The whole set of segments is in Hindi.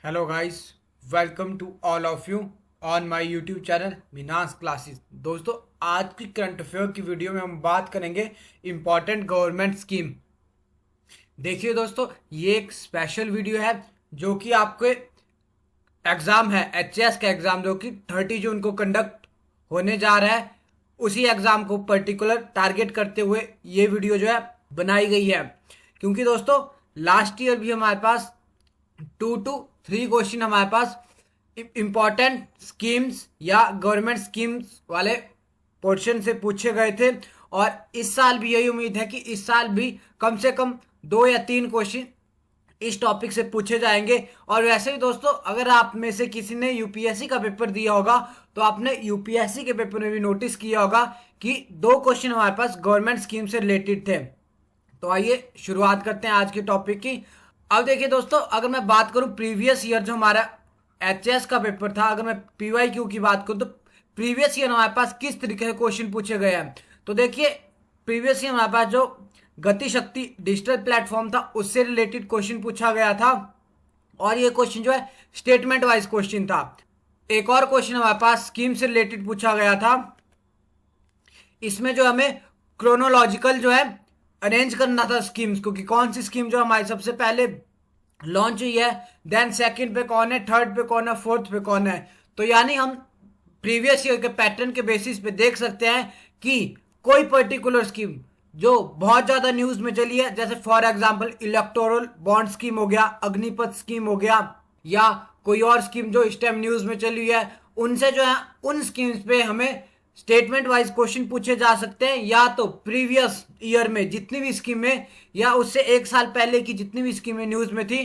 Hello guys, welcome to all of you on my YouTube channel मिनास क्लासेस। दोस्तों, आज की करंट अफेयर की वीडियो में हम बात करेंगे इम्पॉर्टेंट गवर्नमेंट स्कीम। देखिए दोस्तों, ये एक स्पेशल वीडियो है जो कि आपके एग्ज़ाम है एचएस का एग्ज़ाम जो कि 30 जून को कंडक्ट होने जा रहा है। उसी एग्ज़ाम को पर्टिकुलर टारगेट करते हुए ये वीडियो जो है बनाई गई है, क्योंकि दोस्तों लास्ट ईयर भी हमारे पास 2 to 3 क्वेश्चन हमारे पास इंपॉर्टेंट स्कीम्स या गवर्नमेंट स्कीम्स वाले पोर्शन से पूछे गए थे। और इस साल भी यही उम्मीद है कि इस साल भी कम से कम 2 या 3 क्वेश्चन इस टॉपिक से पूछे जाएंगे। और वैसे ही दोस्तों, अगर आप में से किसी ने यूपीएससी का पेपर दिया होगा तो आपने यूपीएससी के पेपर में भी नोटिस किया होगा कि 2 क्वेश्चन हमारे पास गवर्नमेंट स्कीम से रिलेटेड थे। तो आइए शुरुआत करते हैं आज के टॉपिक की। अब देखिए दोस्तों, अगर मैं बात करूं प्रीवियस ईयर जो हमारा एचएस का पेपर था, अगर मैं पीवाईक्यू की बात करूं तो प्रीवियस ईयर हमारे पास किस तरीके से क्वेश्चन पूछे गए हैं। तो देखिए, प्रीवियस ईयर हमारे पास जो गति शक्ति डिजिटल प्लेटफॉर्म था उससे रिलेटेड क्वेश्चन पूछा गया था, और ये क्वेश्चन जो है स्टेटमेंट वाइज क्वेश्चन था। एक और क्वेश्चन हमारे पास स्कीम से रिलेटेड पूछा गया था। इसमें जो हमें क्रोनोलॉजिकल जो है अरेंज करना था स्कीम्स को, कि कौन सी स्कीम जो हमारी सबसे पहले लॉन्च हुई है, देन सेकंड पे कौन है, थर्ड पे कौन है, फोर्थ पे कौन है। तो यानी हम प्रीवियस ईयर के पैटर्न के बेसिस पे देख सकते हैं कि कोई पर्टिकुलर स्कीम जो बहुत ज्यादा न्यूज में चली है, जैसे for example electoral bond scheme हो गया, अग्निपथ स्कीम हो गया, या कोई और स्कीम जो इस टाइम न्यूज में चली हुई है, उनसे जो है उन स्कीम्स पे हमें स्टेटमेंट वाइज क्वेश्चन पूछे जा सकते हैं। या तो प्रीवियस ईयर में जितनी भी स्कीमें या उससे एक साल पहले की जितनी भी स्कीमें न्यूज में थी,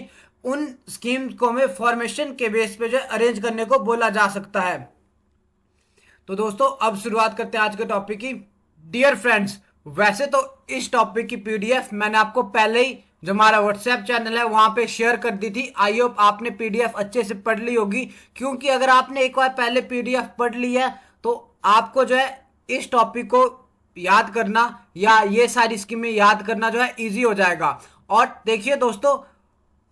उन स्कीम्स को हमें फॉर्मेशन के बेस पे जो अरेंज करने को बोला जा सकता है। तो दोस्तों, अब शुरुआत करते हैं आज के टॉपिक की। डियर फ्रेंड्स, वैसे तो इस टॉपिक की पीडीएफ मैंने आपको पहले ही जो हमारा व्हाट्सएप चैनल है वहां पे शेयर कर दी थी। आई होप आपने पीडीएफ अच्छे से पढ़ ली होगी, क्योंकि अगर आपने एक बार पहले पीडीएफ पढ़ ली है तो आपको जो है इस टॉपिक को याद करना या ये सारी स्कीमें याद करना जो है इजी हो जाएगा। और देखिए दोस्तों,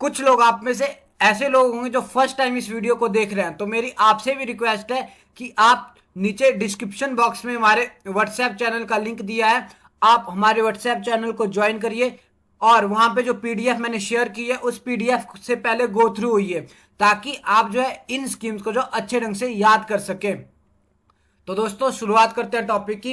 कुछ लोग आप में से ऐसे लोग होंगे जो फर्स्ट टाइम इस वीडियो को देख रहे हैं, तो मेरी आपसे भी रिक्वेस्ट है कि आप नीचे डिस्क्रिप्शन बॉक्स में हमारे व्हाट्सएप चैनल का लिंक दिया है, आप हमारे व्हाट्सएप चैनल को ज्वाइन करिए और वहां पे जो पीडीएफ मैंने शेयर की है उस पीडीएफ से पहले गो थ्रू हुई, ताकि आप जो है इन स्कीम्स को जो अच्छे ढंग से याद कर सके। तो दोस्तों, शुरुआत करते हैं टॉपिक की।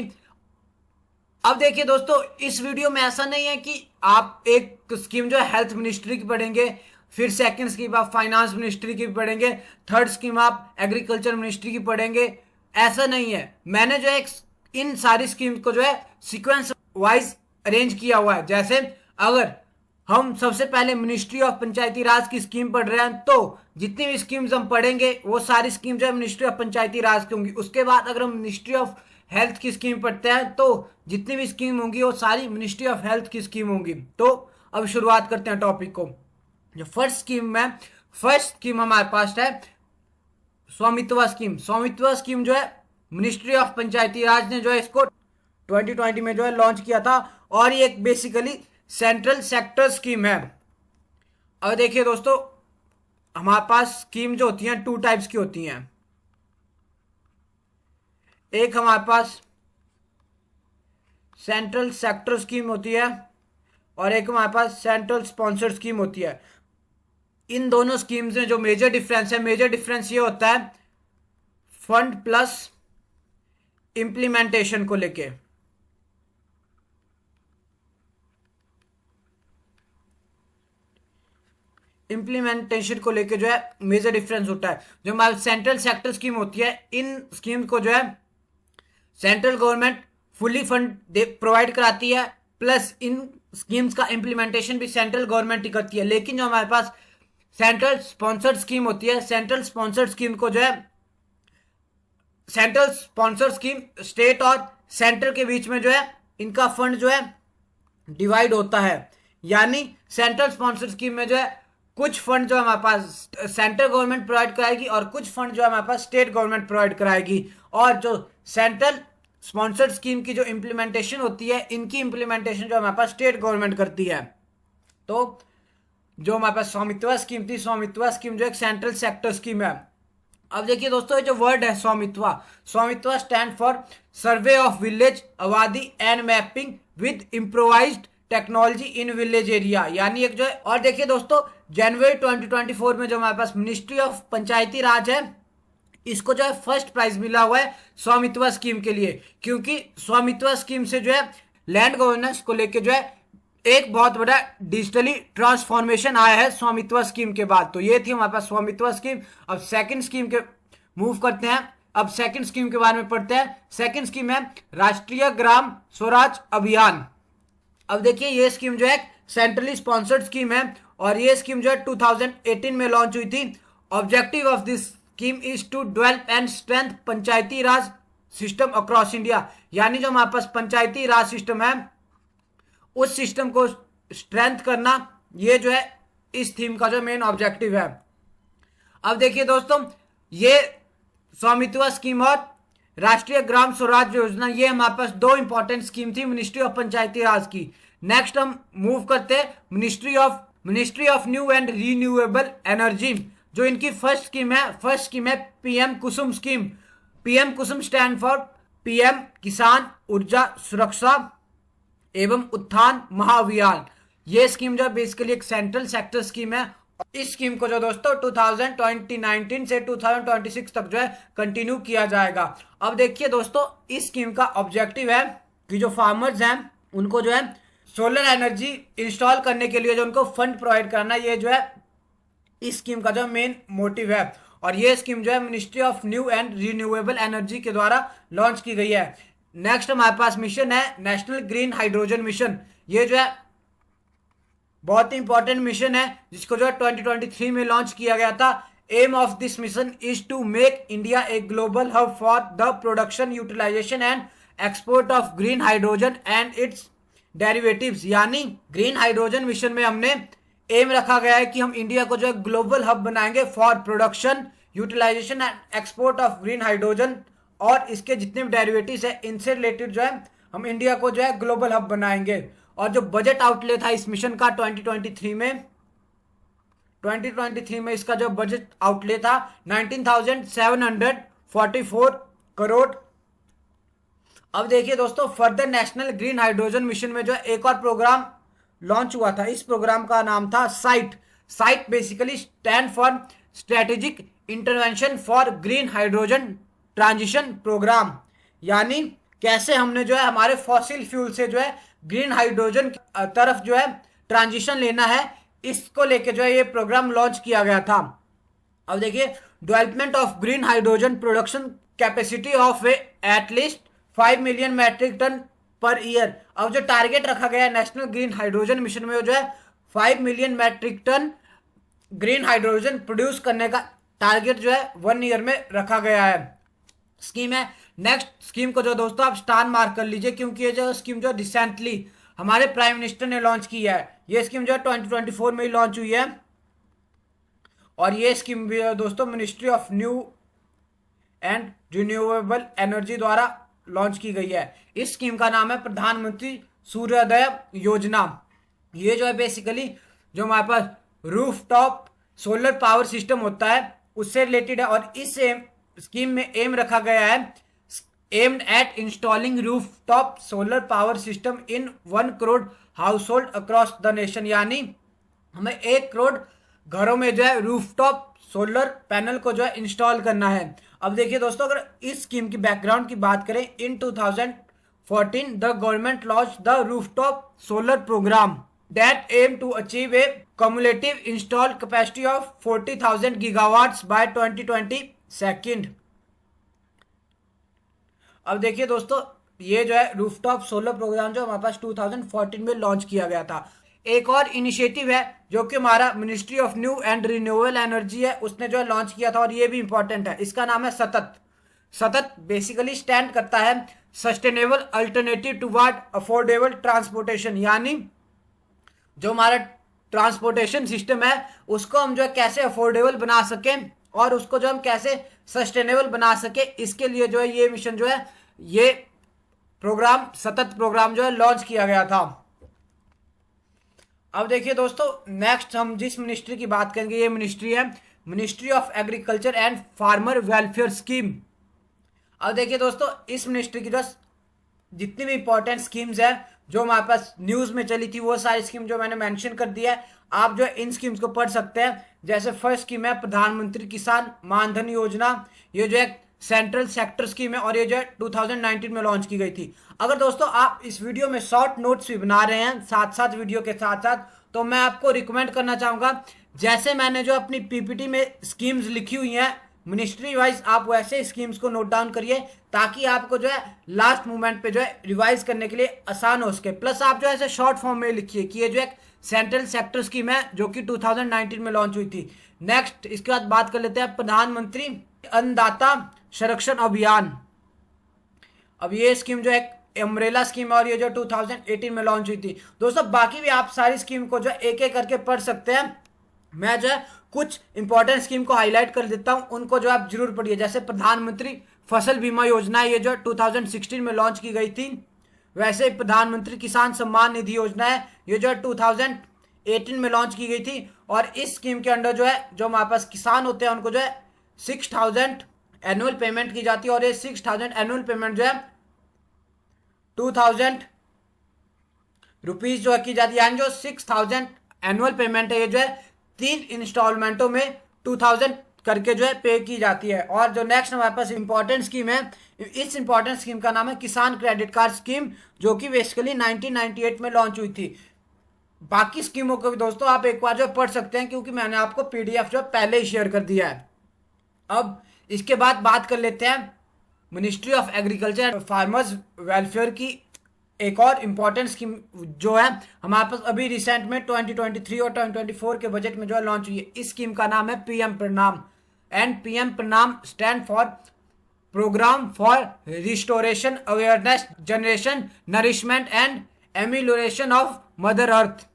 अब देखिए दोस्तों, इस वीडियो में ऐसा नहीं है कि आप एक स्कीम जो है हेल्थ मिनिस्ट्री की पढ़ेंगे, फिर सेकंड स्कीम आप फाइनेंस मिनिस्ट्री की पढ़ेंगे, थर्ड स्कीम आप एग्रीकल्चर मिनिस्ट्री की पढ़ेंगे। ऐसा नहीं है, मैंने जो है इन सारी स्कीम्स को जो है सीक्वेंस वाइज अरेंज किया हुआ है। जैसे अगर हम सबसे पहले मिनिस्ट्री ऑफ पंचायती राज की स्कीम पढ़ रहे हैं तो जितनी भी स्कीम्स हम पढ़ेंगे वो सारी स्कीम जो है मिनिस्ट्री ऑफ पंचायती राज की होंगी। उसके बाद अगर हम मिनिस्ट्री ऑफ हेल्थ की स्कीम पढ़ते हैं तो जितनी भी स्कीम होंगी वो सारी मिनिस्ट्री ऑफ हेल्थ की स्कीम होंगी। तो अब शुरुआत करते हैं टॉपिक को। जो फर्स्ट स्कीम हमारे पास है स्वामित्व स्कीम। स्वामित्व स्कीम जो है मिनिस्ट्री ऑफ पंचायती राज ने जो है इसको 2020 में जो है लॉन्च किया था, और ये एक बेसिकली सेंट्रल सेक्टर स्कीम है। अब देखिए दोस्तों, हमारे पास स्कीम जो होती हैं 2 टाइप्स की होती हैं। एक हमारे पास सेंट्रल सेक्टर स्कीम होती है और एक हमारे पास सेंट्रल स्पॉन्सर्ड स्कीम होती है। इन दोनों स्कीम्स में जो मेजर डिफरेंस ये होता है फंड प्लस इंप्लीमेंटेशन को लेके। इंप्लीमेंटेशन को लेके जो है मेजर डिफरेंस होता है। जो हमारी सेंट्रल सेक्टर स्कीम होती है, इन स्कीम को जो है central government fully fund provide कराती है, प्लस इन स्कीम्स का इंप्लीमेंटेशन भी सेंट्रल गवर्नमेंट ही करती है। लेकिन जो हमारे पास सेंट्रल स्पॉन्सर्ड स्कीम होती है, सेंट्रल स्पॉन्सर्ड स्कीम को जो है सेंट्रल स्पॉन्सर्ड स्कीम स्टेट और सेंट्रल के बीच में जो है इनका फंड जो है डिवाइड होता है। यानी सेंट्रल स्पॉन्सर्ड स्कीम में जो है कुछ फंड जो हमारे पास सेंट्रल गवर्नमेंट प्रोवाइड कराएगी और कुछ फंड जो हमारे पास स्टेट गवर्नमेंट प्रोवाइड कराएगी। और जो सेंट्रल स्पॉन्सर्ड स्कीम की जो इंप्लीमेंटेशन होती है, इनकी इंप्लीमेंटेशन जो हमारे पास स्टेट गवर्नमेंट करती है। तो जो हमारे पास स्वामित्व स्कीम थी, स्वामित्व स्कीम जो एक सेंट्रल सेक्टर स्कीम है। अब देखिए दोस्तों, ये जो वर्ड है Svamitva, Svamitva stand for survey of village abadi and mapping with improvised technology in village area, यानी एक जो है। और देखिए दोस्तों, जनवरी 2024 में जो हमारे पास मिनिस्ट्री ऑफ पंचायती राज है, इसको जो है फर्स्ट प्राइज मिला हुआ है स्वामित्व स्कीम के लिए, क्योंकि स्वामित्व स्कीम से जो है लैंड गवर्नेंस को लेके जो है एक बहुत बड़ा डिजिटली ट्रांसफॉर्मेशन आया है स्वामित्व स्कीम के बाद। तो ये थी हमारे पास स्वामित्व स्कीम। अब सेकंड स्कीम के मूव करते हैं। अब सेकंड स्कीम के बारे में पढ़ते हैं। सेकंड स्कीम है राष्ट्रीय ग्राम स्वराज अभियान। अब देखिए, ये स्कीम जो है सेंट्रली स्पॉन्सर्ड स्कीम है और ये स्कीम जो है 2018 में लॉन्च हुई थी। Objective of this scheme is to develop and strength Panchayati Raj system across India, यानी जो हमारे पास पंचायती राज सिस्टम है उस सिस्टम को स्ट्रेंथ करना, ये जो है इस थीम का जो मेन ऑब्जेक्टिव है। अब देखिए दोस्तों, ये स्वामित्व स्कीम और राष्ट्रीय ग्राम स्वराज योजना, ये हमारे पास दो इंपॉर्टेंट स्कीम थी मिनिस्ट्री ऑफ पंचायती राज की। नेक्स्ट हम मूव करते हैं ministry of new and renewable energy. जो इनकी फर्स्ट स्कीम है PM Kusum scheme. PM Kusum stand for PM किसान ऊर्जा सुरक्षा एवं उत्थान महाअभियान। ये स्कीम जो है बेसिकली एक सेंट्रल सेक्टर स्कीम है। इस स्कीम को जो दोस्तों 2019 से 2026 तक जो है कंटिन्यू किया जाएगा। अब देखिए दोस्तों, इस स्कीम का ऑब्जेक्टिव है कि जो फार्मर्स हैं उनको जो है सोलर एनर्जी इंस्टॉल करने के लिए जो उनको फंड प्रोवाइड करना, ये जो है इस स्कीम का जो मेन मोटिव है। और ये स्कीम जो है ministry of new and renewable energy के द्वारा लॉन्च की गई है। नेक्स्ट हमारे पास मिशन है नेशनल ग्रीन हाइड्रोजन मिशन। ये जो है बहुत ही इंपॉर्टेंट मिशन है जिसको जो है 2023 में लॉन्च किया गया था। Aim of this mission is to make India a global hub for the production utilisation and export of green hydrogen and its derivatives, यानी ग्रीन हाइड्रोजन मिशन में हमने एम रखा गया है कि हम इंडिया को जो है ग्लोबल हब बनाएंगे for production utilisation and export of green hydrogen, और इसके जितने भी डेरिवेटिव्स है इनसे रिलेटेड जो है हम इंडिया को जो है ग्लोबल हब बनाएंगे। और जो बजट आउटले था इस मिशन का 2023 में इसका जो बजट आउटले था 19,744 करोड़। अब देखिए दोस्तों, further national green hydrogen mission में जो है एक और प्रोग्राम लॉन्च हुआ था। इस प्रोग्राम का नाम था SIGHT basically stand for strategic intervention for green hydrogen transition programme, यानी कैसे हमने जो है हमारे फॉसिल फ्यूल से जो है ग्रीन हाइड्रोजन तरफ जो है ट्रांजिशन लेना है, इसको लेके जो है ये प्रोग्राम लॉन्च किया गया था। अब देखिए, development of green hydrogen production capacity of at least 5 million metric tonne per year. अब जो टारगेट रखा गया है नेशनल ग्रीन हाइड्रोजन मिशन में जो है 5 million metric tonne green hydrogen produce करने का टारगेट जो है 1 ईयर में रखा गया है। स्कीम है नेक्स्ट स्कीम को जो दोस्तों आप स्टार मार्क कर लीजिए, क्योंकि ये जो स्कीम जो रिसेंटली हमारे प्राइम मिनिस्टर ने लॉन्च की है। ये स्कीम जो है 2024 में ही लॉन्च हुई है और ये स्कीम भी दोस्तों ministry of new and renewable energy द्वारा लॉन्च की गई है। इस स्कीम का नाम है प्रधानमंत्री सूर्योदय योजना। ये जो है बेसिकली जो हमारे पास रूफटॉप सोलर पावर सिस्टम होता है उससे रिलेटेड है और इस स्कीम में एम रखा गया है aimed at installing rooftop solar power system in 1 crore house hold across the nation, यानी हमें 1 करोड़ घरों में जो है रूफटॉप सोलर पैनल को जो है इंस्टॉल करना है। अब देखिए दोस्तों, अगर इस स्कीम की बैकग्राउंड की बात करें, in 2014 the government launch the rooftop solar programme that aim to achieve a cumulative installed capacity of 40,000 gigawatts by 2022। अब देखिए दोस्तों, ये जो है रूफटॉप सोलर प्रोग्राम जो हमारे पास 2014 में लॉन्च किया गया था। एक और इनिशिएटिव है जो कि हमारा ministry of new and renewable energy है, उसने जो है लॉन्च किया था और ये भी इंपॉर्टेंट है। इसका नाम है सतत बेसिकली स्टैंड करता है sustainable alternative toward affordable transportation, यानी जो हमारा ट्रांसपोर्टेशन सिस्टम है उसको हम जो है कैसे अफोर्डेबल बना सकें और उसको जो हम कैसे सस्टेनेबल बना सके, इसके लिए जो है ये मिशन जो है ये प्रोग्राम सतत प्रोग्राम जो है लॉन्च किया गया था। अब देखिए दोस्तों, नेक्स्ट हम जिस मिनिस्ट्री की बात करेंगे ये मिनिस्ट्री है ministry of agriculture and farmer welfare scheme. अब देखिए दोस्तों, इस मिनिस्ट्री की जो जितनी भी इंपॉर्टेंट स्कीम्स है जो हमारे पास न्यूज में चली थी, वो सारी स्कीम जो मैंने मेंशन कर दिया है, आप जो है इन स्कीम्स को पढ़ सकते हैं। जैसे फर्स्ट स्कीम है प्रधानमंत्री किसान मानधन योजना, ये जो है सेंट्रल सेक्टर स्कीम है और ये जो है 2019 में लॉन्च की गई थी। अगर दोस्तों आप इस वीडियो में शॉर्ट नोट्स भी बना रहे हैं साथ साथ वीडियो के साथ साथ, तो मैं आपको रिकमेंड करना चाहूंगा, जैसे मैंने जो अपनी पीपीटी में स्कीम्स लिखी हुई हैं मिनिस्ट्री वाइज, आप वैसे स्कीम्स को नोट डाउन करिए ताकि आपको जो है लास्ट मोमेंट पे जो है रिवाइज करने के लिए आसान हो सके। प्लस आप जो है ऐसे शॉर्ट फॉर्म में लिखिए कि ये जो एक सेंट्रल सेक्टर स्कीम है जो कि 2019 में लॉन्च हुई थी। नेक्स्ट इसके बाद बात कर लेते हैं प्रधानमंत्री अन्नदाता संरक्षण अभियान। अब ये स्कीम जो है अम्ब्रेला स्कीम है और ये जो 2018 में लॉन्च हुई थी। दोस्तों बाकी भी आप सारी स्कीम को जो एक एक करके पढ़ सकते हैं, मैं जो है कुछ इंपॉर्टेंट स्कीम को हाईलाइट कर देता हूं, उनको जो आप जरूर पढ़िए। जैसे प्रधानमंत्री फसल बीमा योजना, ये जो 2016 में लॉन्च की गई थी। वैसे प्रधानमंत्री किसान सम्मान निधि योजना है, ये जो 2018 में लॉन्च की गई थी। और इस स्कीम के अंडर जो है जो हमारे पास किसान होते हैं उनको जो है 6000 एनुअल पेमेंट की जाती है और ये 6000 एनुअल पेमेंट जो है 2000 रुपीज जो है की जाती है, यानी जो 6000 एनुअल पेमेंट है ये जो है 3 इंस्टॉलमेंटों में 2000 करके जो है पे की जाती है। और जो नेक्स्ट हमारे पास इंपॉर्टेंट स्कीम है, इस इंपॉर्टेंट स्कीम का नाम है किसान क्रेडिट कार्ड स्कीम, जो कि बेसिकली 1998 में लॉन्च हुई थी। बाकी स्कीमों को भी दोस्तों आप एक बार जो पढ़ सकते हैं क्योंकि मैंने आपको पीडीएफ जो पहले ही शेयर कर दिया है। अब इसके बाद बात कर लेते हैं ministry of agriculture and farmers welfare की एक और इम्पॉर्टेंट स्कीम जो है हमारे पास अभी रिसेंट में 2023 और 2024 के बजट में जो है लॉन्च हुई है। इस स्कीम का नाम है PM PRANAM, and PM PRANAM stand for programme for restoration awareness generation nourishment and amelioration of mother earth.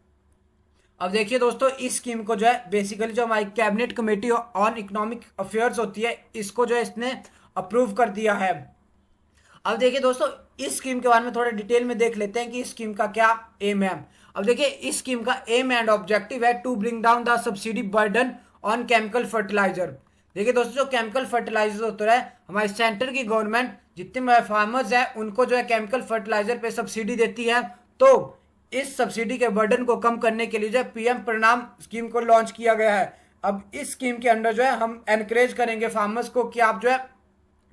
अब देखिए दोस्तों, इस स्कीम को जो है बेसिकली जो हमारी cabinet committee on economic affairs होती है, इसको जो है इसने अप्रूव कर दिया है। अब देखिए दोस्तों, इस स्कीम के बारे में थोड़ा डिटेल में देख लेते हैं कि इस स्कीम का क्या एम है। अब देखिए, इस स्कीम का एम एंड ऑब्जेक्टिव है to bring down the subsidy burden on chemical fertiliser. देखिए दोस्तों, जो केमिकल फर्टिलाइजर होता है, हमारे सेंटर की गवर्नमेंट जितने फार्मर्स है उनको जो है केमिकल फर्टिलाइजर पे सब्सिडी देती है, तो इस सब्सिडी के बर्डन को कम करने के लिए जो पीएम प्रणाम स्कीम को लॉन्च किया गया है। अब इस स्कीम के अंडर जो है हम एनकरेज करेंगे फार्मर्स को कि आप जो है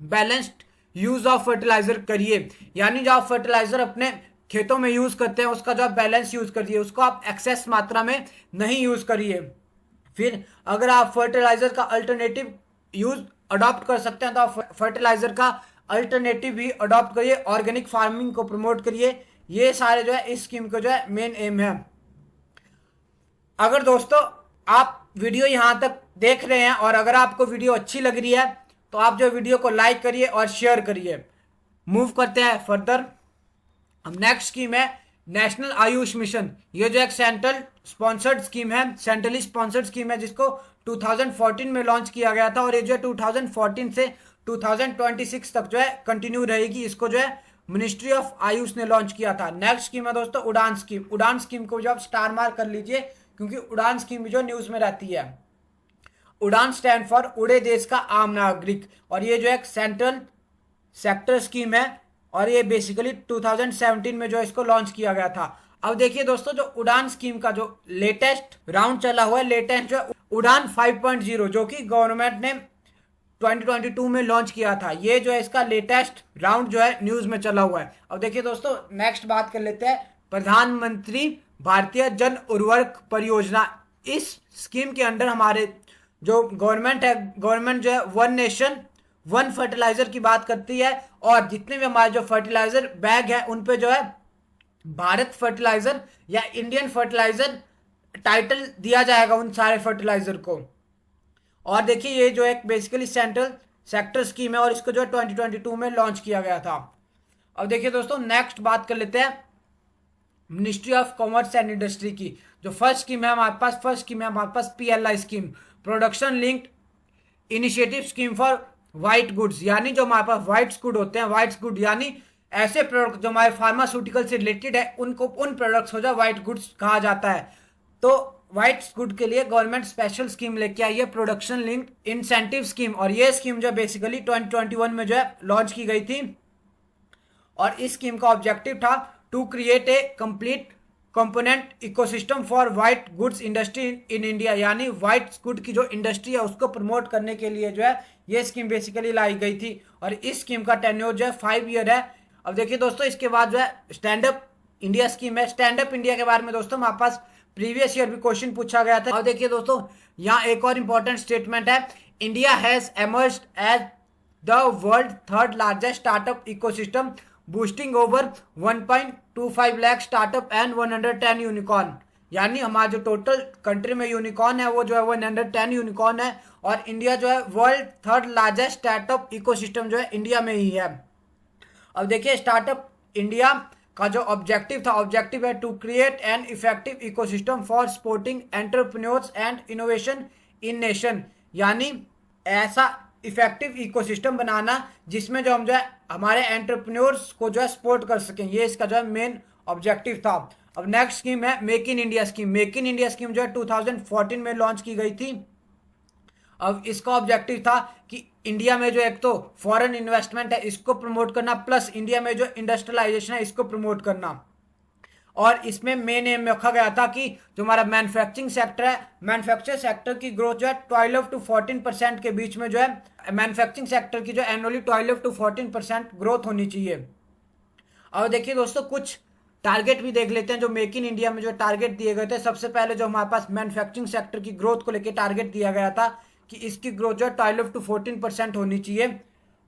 बैलेंस्ड यूज ऑफ फर्टिलाइजर करिए, यानी जो आप फर्टिलाइजर अपने खेतों में यूज करते हैं उसका जो आप बैलेंस यूज करिए, उसको आप एक्सेस मात्रा में नहीं यूज करिए। फिर अगर आप फर्टिलाइजर का अल्टरनेटिव यूज अडॉप्ट कर सकते हैं तो आप फर्टिलाइजर का अल्टरनेटिव भी अडॉप्ट करिए, ऑर्गेनिक फार्मिंग को प्रमोट करिए। ये सारे जो है इस स्कीम का जो है मेन एम है। अगर दोस्तों आप वीडियो यहां तक देख रहे हैं और अगर आपको वीडियो अच्छी लग रही है तो आप जो वीडियो को लाइक करिए और शेयर करिए। मूव करते हैं फर्दर। अब नेक्स्ट स्कीम है नेशनल आयुष मिशन। ये जो एक सेंट्रल स्पॉन्सर्ड स्कीम है, सेंट्रली स्पॉन्सर्ड स्कीम है, जिसको 2014 में लॉन्च किया गया था और ये जो है 2014 से 2026 तक जो है कंटिन्यू रहेगी। इसको जो है मिनिस्ट्री ऑफ आयुष ने लॉन्च किया था। नेक्स्ट स्कीम है दोस्तों उड़ान स्कीम। उड़ान स्कीम को जो आप स्टार मार्क कर लीजिए क्योंकि उड़ान स्कीम भी जो न्यूज में रहती है। उड़ान स्टैंड फॉर उड़े देश का आम नागरिक, और ये जो एक सेंट्रल सेक्टर स्कीम है और ये बेसिकली 2017 में जो इसको लॉन्च किया गया था। अब देखिए दोस्तों, जो उड़ान स्कीम का जो लेटेस्ट राउंड चला हुआ है, लेटेस्ट जो उड़ान 5.0 जो कि गवर्नमेंट ने 2022 में लॉन्च किया था, ये जो है इसका लेटेस्ट राउंड जो है न्यूज में चला हुआ है। अब देखिए दोस्तों, नेक्स्ट बात कर लेते हैं प्रधानमंत्री भारतीय जन उर्वरक परियोजना। इस स्कीम के अंडर हमारे जो गवर्नमेंट है, गवर्नमेंट जो है वन नेशन वन फर्टिलाइजर की बात करती है और जितने भी हमारे जो फर्टिलाइजर बैग है उन पे जो है भारत फर्टिलाइजर या इंडियन फर्टिलाइजर टाइटल दिया जाएगा उन सारे फर्टिलाइजर को। और देखिए, ये जो एक बेसिकली सेंट्रल सेक्टर स्कीम है और इसको जो 2022 में लॉन्च किया गया था। अब देखिए दोस्तों, नेक्स्ट बात कर लेते हैं ministry of commerce and industry की। जो फर्स्ट स्कीम है हमारे पास, फर्स्ट स्कीम है हमारे पास PLI scheme, production linked initiative scheme for white goods, यानी जो हमारे पास व्हाइट गुड होते हैं, व्हाइट गुड यानी ऐसे प्रोडक्ट जो हमारे फार्मास्यूटिकल से रिलेटेड है, उनको उन प्रोडक्ट्स को जो व्हाइट गुड्स कहा जाता है। तो व्हाइट गुड के लिए गवर्नमेंट स्पेशल स्कीम लेके आई है, प्रोडक्शन लिंक्ड इंसेंटिव स्कीम। और ये स्कीम जो बेसिकली 2021 में जो है लॉन्च की गई थी। और इस स्कीम का ऑब्जेक्टिव था to create a complete component ecosystem for white goods industry in India, यानी व्हाइट गुड की जो इंडस्ट्री है उसको प्रमोट करने के लिए जो है ये स्कीम बेसिकली लाई गई थी। और इस स्कीम का टेन्योर जो है 5 ईयर है। अब देखिए दोस्तों, इसके बाद जो है स्टैंड अप इंडिया स्कीम है। स्टैंड अप इंडिया के बारे में दोस्तों हमारे पास प्रीवियस ईयर भी क्वेश्चन पूछा गया था। और देखिए दोस्तों, यहाँ एक और इंपॉर्टेंट स्टेटमेंट है, India has emerged as the world third largest startup ecosystem boosting over 1.25 lakh startup and 110 unicorn. यानी हमारा जो टोटल कंट्री में यूनिकॉर्न है वो जो है 110 यूनिकॉर्न है। और इंडिया जो है world third largest startup ecosystem जो है इंडिया में ही है। अब देखिए, स्टार्टअप इंडिया का जो ऑब्जेक्टिव था, ऑब्जेक्टिव है to create an effective ecosystem for supporting entrepreneurs and innovation in nation. यानी ऐसा इफेक्टिव इकोसिस्टम बनाना जिसमें जो हम जो है हमारे एंटरप्रेन्योर्स को जो है सपोर्ट कर सकें, ये इसका जो है मेन ऑब्जेक्टिव था। अब नेक्स्ट स्कीम है make in India scheme. Make in India scheme जो है 2014 में लॉन्च की गई थी। अब इसका ऑब्जेक्टिव था कि इंडिया में जो एक तो फॉरेन इन्वेस्टमेंट है इसको प्रमोट करना, प्लस इंडिया में जो इंडस्ट्रियलाइजेशन है इसको प्रमोट करना। और इसमें मेन एम रखा गया था कि जो हमारा मैन्युफैक्चरिंग सेक्टर है, मैन्युफैक्चर सेक्टर की ग्रोथ जो है 12 to 14% के बीच में जो है मैन्युफैक्चरिंग सेक्टर की जो एनुअली 12 to 14% ग्रोथ होनी चाहिए। अब देखिए दोस्तों, कुछ टारगेट भी देख लेते हैं जो मेक इन इंडिया में जो टारगेट दिए गए थे। सबसे पहले जो हमारे पास मैन्युफैक्चरिंग सेक्टर की ग्रोथ को लेकर टारगेट दिया गया था कि इसकी ग्रोथ जो है 12 to 14% होनी चाहिए।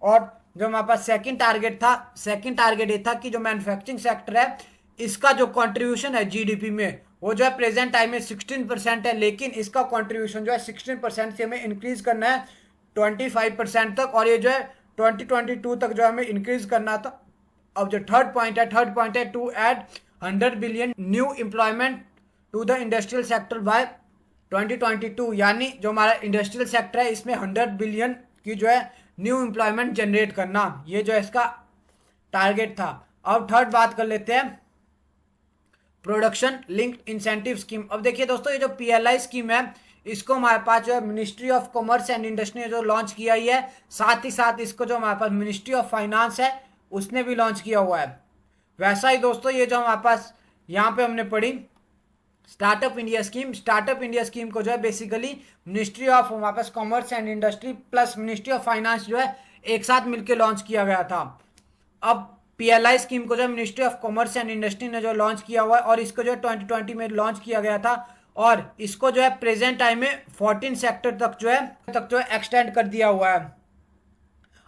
और जो हमारे पास सेकंड टारगेट था, सेकंड टारगेट ये था कि जो मैन्युफैक्चरिंग सेक्टर है इसका जो कंट्रीब्यूशन है जीडीपी में वो जो है प्रेजेंट टाइम में 16% है, लेकिन इसका कंट्रीब्यूशन जो है 16% से हमें इंक्रीज करना है 25% तक। और ये जो है 2022 तक जो हमें इंक्रीज करना था। अब जो थर्ड पॉइंट है to add 100 billion new employment to the industrial sector by 2022। यानी जो हमारा इंडस्ट्रियल सेक्टर है इसमें 100 बिलियन की जो है न्यू एम्प्लॉयमेंट जनरेट करना, ये जो है इसका टारगेट था। अब थर्ड बात कर लेते हैं प्रोडक्शन लिंक्ड इंसेंटिव स्कीम। अब देखिए दोस्तों, ये जो पीएलआई स्कीम है इसको हमारे पास जो है ministry of commerce and industry ने जो लॉन्च किया ही है, साथ ही साथ इसको जो हमारे पास मिनिस्ट्री ऑफ फाइनेंस है उसने भी लॉन्च किया हुआ है। वैसा ही दोस्तों ये जो हमारे पास यहाँ पे हमने पढ़ी startup India scheme, startup India scheme को जो है बेसिकली मिनिस्ट्री ऑफ हमारे पास commerce and industry plus ministry of finance जो है एक साथ मिलकर लॉन्च किया गया था। अब पीएलआई स्कीम को जो ministry of commerce and industry ने जो लॉन्च किया हुआ है और इसको जो 2020 में लॉन्च किया गया था। और इसको जो है प्रेजेंट टाइम में 14 सेक्टर तक जो है एक्सटेंड कर दिया हुआ है।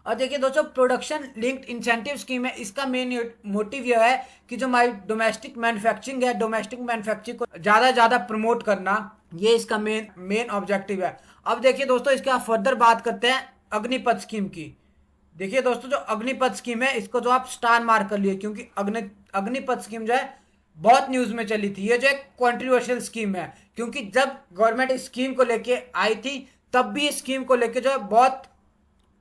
और देखिए दोस्तों, प्रोडक्शन लिंक्ड इंसेंटिव स्कीम है, इसका मेन मोटिव यह है कि जो हमारी डोमेस्टिक मैन्युफैक्चरिंग है, डोमेस्टिक मैन्युफैक्चरिंग को ज्यादा प्रमोट करना, ये इसका मेन ऑब्जेक्टिव है। अब देखिए दोस्तों, इसके आप फर्दर बात करते हैं अग्निपथ स्कीम की। देखिए दोस्तों, जो अग्निपथ स्कीम है इसको जो आप स्टार मार्क कर लिए, क्योंकि अग्निपथ स्कीम जो है बहुत न्यूज में चली थी। ये जो एक कॉन्ट्रोवर्शियल स्कीम है, क्योंकि जब गवर्नमेंट इस स्कीम को लेके आई थी तब भी इस स्कीम को लेके जो है बहुत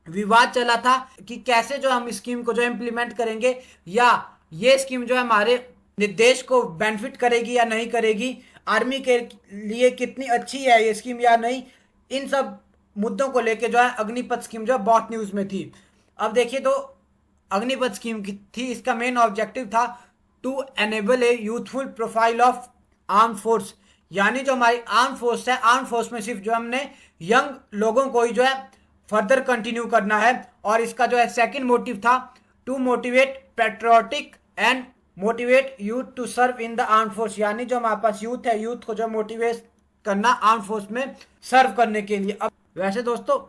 विवाद चला था कि कैसे जो हम इस स्कीम को जो इम्प्लीमेंट करेंगे, या ये स्कीम जो है हमारे देश को बेनिफिट करेगी या नहीं करेगी, आर्मी के लिए कितनी अच्छी है ये स्कीम या नहीं। इन सब मुद्दों को लेके जो है अग्निपथ स्कीम जो है बहुत न्यूज में थी। अब देखिए तो अग्निपथ स्कीम की थी, इसका मेन ऑब्जेक्टिव था to enable a youthful profile of arm force. यानी जो हमारी आर्म फोर्स है, आर्म फोर्स में सिर्फ जो हमने यंग लोगों को ही जो है फर्दर कंटिन्यू करना है। और इसका जो है सेकंड मोटिव था to motivate patriotic and motivate youth to serve in the arm force. यानी जो हमारे पास यूथ है, यूथ को जो मोटिवेट करना आर्म फोर्स में सर्व करने के लिए। अब वैसे दोस्तों,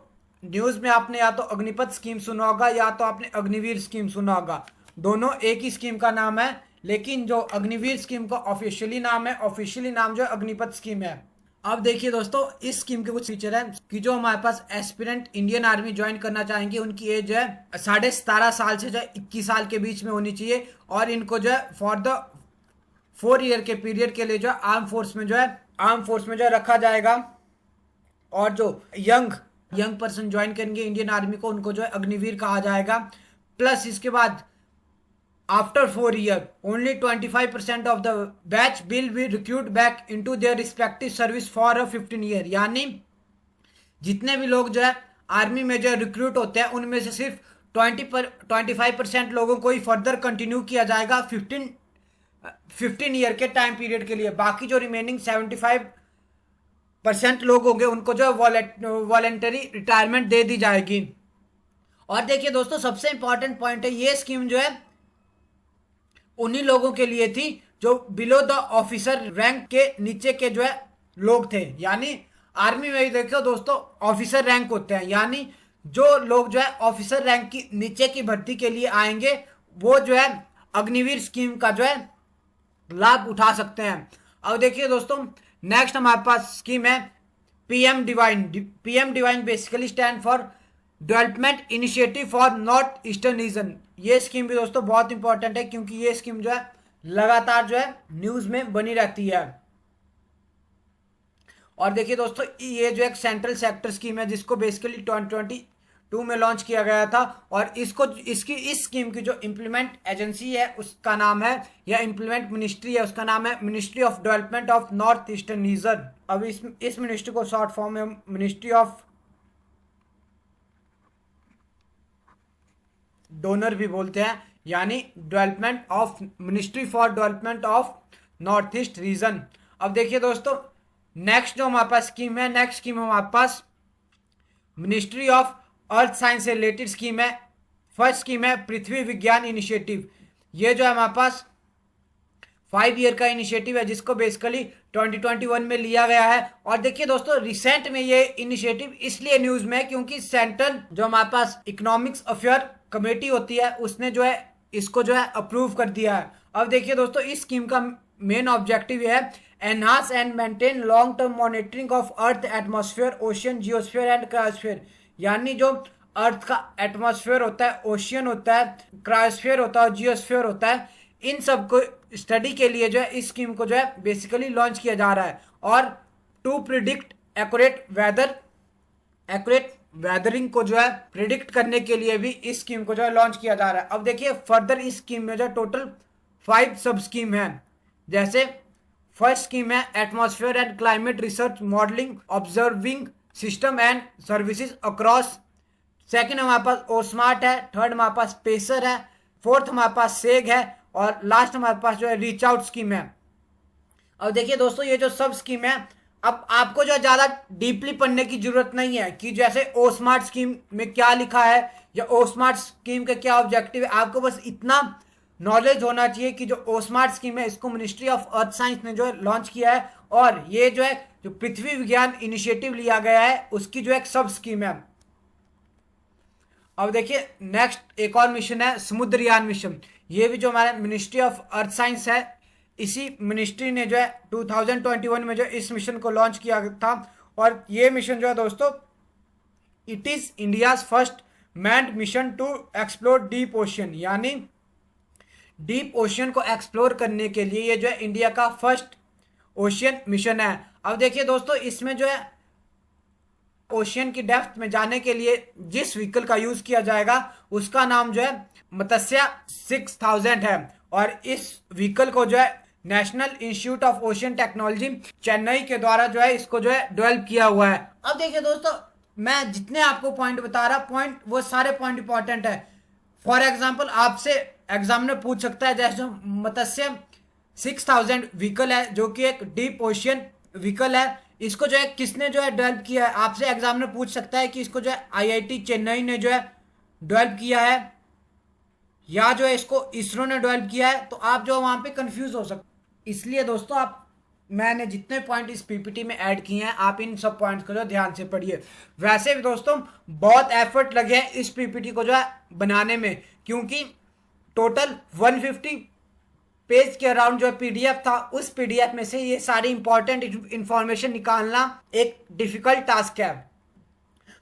न्यूज में आपने या तो अग्निपथ स्कीम सुना होगा या तो आपने अग्निवीर स्कीम सुना होगा, दोनों एक ही स्कीम का नाम है। लेकिन जो अग्निवीर स्कीम का ऑफिशियली नाम है, ऑफिशियली नाम जो है अग्निपथ स्कीम है। अब देखिए दोस्तों, इस स्कीम के कुछ फीचर हैं कि जो हमारे पास एस्पिरेंट इंडियन आर्मी ज्वाइन करना चाहेंगे उनकी एज जो है 17.5 साल से जो है 21 साल के बीच में होनी चाहिए। और इनको जो है फॉर द 4 ईयर के पीरियड के लिए जो है आर्म फोर्स में जो है रखा जाएगा। और जो यंग पर्सन ज्वाइन करेंगे इंडियन आर्मी को, उनको जो है अग्निवीर कहा जाएगा। प्लस इसके बाद after 4 year only 25% of the batch will be recruit back into their respective service for a 15 year। यानी जितने भी लोग जो है आर्मी में जो रिक्रूट होते हैं उनमें से सिर्फ 25% लोगों को ही फर्दर कंटिन्यू किया जाएगा 15 ईयर के टाइम पीरियड के लिए। बाकी जो रिमेनिंग 75% लोग होंगे उनको जो वॉलेंटरी रिटायरमेंट दे दी जाएगी। और देखिए दोस्तों, सबसे इंपॉर्टेंट पॉइंट है, ये स्कीम जो है उन्हीं लोगों के लिए थी जो बिलो द ऑफिसर रैंक के नीचे के जो है लोग थे। यानी आर्मी में भी देखो दोस्तों ऑफिसर रैंक होते हैं, यानी जो लोग जो है ऑफिसर रैंक की नीचे की भर्ती के लिए आएंगे वो जो है अग्निवीर स्कीम का जो है लाभ उठा सकते हैं। अब देखिए दोस्तों, नेक्स्ट हमारे पास स्कीम है PM divine. PM divine basically stand for development initiative for north eastern region. ये स्कीम भी दोस्तों बहुत इंपॉर्टेंट है क्योंकि ये स्कीम जो है लगातार जो है न्यूज में बनी रहती है। और देखिए दोस्तों, ये जो एक सेंट्रल सेक्टर स्कीम है जिसको बेसिकली 2022 में लॉन्च किया गया था। और इस स्कीम की जो इम्प्लीमेंट एजेंसी है उसका नाम है, या इम्प्लीमेंट मिनिस्ट्री है उसका नाम है ministry of development of north eastern region. अब इस मिनिस्ट्री को शॉर्ट फॉर्म में मिनिस्ट्री ऑफ डोनर भी बोलते हैं, यानी development of ministry for development of north east region. अब देखिए दोस्तों, नेक्स्ट जो हमारे पास स्कीम है, नेक्स्ट स्कीम हमारे पास मिनिस्ट्री ऑफ अर्थ साइंस से रिलेटेड स्कीम है। फर्स्ट स्कीम है पृथ्वी विज्ञान इनिशिएटिव। ये जो है हमारे पास 5 ईयर का इनिशिएटिव है जिसको बेसिकली 2021 में लिया गया है। और देखिए दोस्तों, रिसेंट में ये इनिशिएटिव इसलिए न्यूज में है क्योंकि सेंट्रल जो हमारे पास इकोनॉमिक्स अफेयर कमेटी होती है उसने जो है इसको जो है अप्रूव कर दिया है। अब देखिए दोस्तों, इस स्कीम का मेन ऑब्जेक्टिव है enhance and maintain long term monitoring of earth atmosphere, ocean, geosphere and cryosphere. यानी जो अर्थ का एटमॉस्फेयर होता है, ओशियन होता है, क्रायोस्फीयर होता है और जियोस्फीयर होता है, इन सब को स्टडी के लिए जो है इस स्कीम को जो है बेसिकली लॉन्च किया जा रहा है। और टू प्रिडिक्ट एक्यूरेट वेदरिंग को जो है प्रिडिक्ट करने के लिए भी इस स्कीम को जो है लॉन्च किया जा रहा है। अब देखिए फर्दर इस स्कीम में जो टोटल 5 सब स्कीम है। जैसे फर्स्ट स्कीम है atmosphere and climate research modelling observing system and services across. Second हमारे पास ओ स्मार्ट है। थर्ड हमारे पास पेसर है। फोर्थ हमारे पास सेग है। और लास्ट हमारे पास जो है रीच आउट स्कीम है। अब देखिए दोस्तों, ये जो सब स्कीम है, अब आपको जो ज्यादा डीपली पढ़ने की जरूरत नहीं है कि जैसे ओ स्मार्ट स्कीम में क्या लिखा है या ओ स्मार्ट स्कीम का क्या ऑब्जेक्टिव है। आपको बस इतना नॉलेज होना चाहिए कि जो ओ स्मार्ट स्कीम है इसको मिनिस्ट्री ऑफ अर्थ साइंस ने जो है लॉन्च किया है और ये जो है जो पृथ्वी विज्ञान इनिशिएटिव लिया गया है उसकी जो एक सब स्कीम है। अब देखिए नेक्स्ट एक और मिशन है समुद्रयान मिशन। ये भी जो हमारे मिनिस्ट्री ऑफ अर्थ साइंस है, इसी मिनिस्ट्री ने जो है 2021 में जो इस मिशन को लॉन्च किया था। और ये मिशन जो है दोस्तों, it is India's first manned mission to explore deep ocean. यानी डीप ओशियन को एक्सप्लोर करने के लिए ये जो है इंडिया का फर्स्ट ओशियन मिशन है। अब देखिए दोस्तों, इसमें जो है ओशियन की डेप्थ में जाने के लिए जिस व्हीकल का यूज किया जाएगा उसका नाम जो है मत्स्य 6000 है। और इस व्हीकल को जो है national institute of ocean technology Chennai के द्वारा जो है इसको जो है डेवलप किया हुआ है। अब देखिए दोस्तों, मैं जितने आपको पॉइंट बता रहा पॉइंट वो सारे पॉइंट इंपॉर्टेंट है। फॉर एग्जाम्पल आपसे एग्जाम में पूछ सकता है जैसे मत्स्य 6000 व्हीकल है जो कि एक डीप ओशियन व्हीकल है, इसको जो है किसने जो है डेवलप किया है। आपसे एग्जाम में पूछ सकता है कि इसको जो है आईआईटी चेन्नई ने जो है डेवलप किया है या जो है इसको इसरो ने डेवलप किया है, तो आप जो वहां पे कंफ्यूज हो सकते। इसलिए दोस्तों मैंने जितने पॉइंट इस पीपीटी में ऐड किए हैं आप इन सब पॉइंट्स को जो ध्यान से पढ़िए। वैसे भी दोस्तों बहुत एफर्ट लगे हैं इस पीपीटी को जो है बनाने में, क्योंकि टोटल 150 पेज के अराउंड जो पीडीएफ था, उस पीडीएफ में से ये सारी इंपॉर्टेंट इंफॉर्मेशन निकालना एक डिफिकल्ट टास्क है।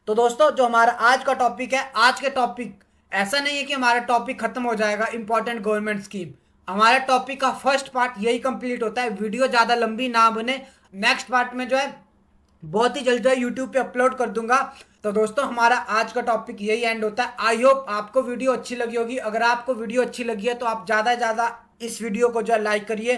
तो दोस्तों जो हमारा आज का टॉपिक है, आज के टॉपिक ऐसा नहीं है कि हमारा टॉपिक खत्म हो जाएगा इंपॉर्टेंट गवर्नमेंट स्कीम। हमारे टॉपिक का फर्स्ट पार्ट यही कंप्लीट होता है। वीडियो ज़्यादा लंबी ना बने। नेक्स्ट पार्ट में जो है बहुत ही जल्द यूट्यूब पे अपलोड कर दूंगा। तो दोस्तों हमारा आज का टॉपिक यही एंड होता है। आई होप आपको वीडियो अच्छी लगी होगी। अगर आपको वीडियो अच्छी लगी है तो आप ज़्यादा से ज़्यादा इस वीडियो को जो है लाइक करिए।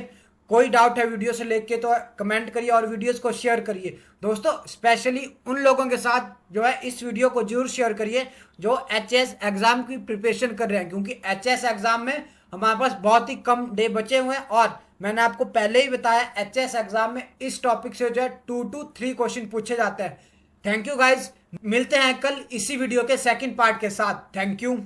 कोई डाउट है वीडियो से लेके तो कमेंट करिए और वीडियोस को शेयर करिए। दोस्तों स्पेशली उन लोगों के साथ जो है इस वीडियो को जरूर शेयर करिए जो एचएस एग्जाम की प्रिपरेशन कर रहे हैं, क्योंकि एचएस एग्जाम में हमारे पास बहुत ही कम डे बचे हुए हैं और मैंने आपको पहले ही बताया एचएस एग्जाम में इस टॉपिक से जो है 2 to 3 क्वेश्चन पूछे जाते हैं। थैंक यू गाइज, मिलते हैं कल इसी वीडियो के सेकंड पार्ट के साथ। Thank you.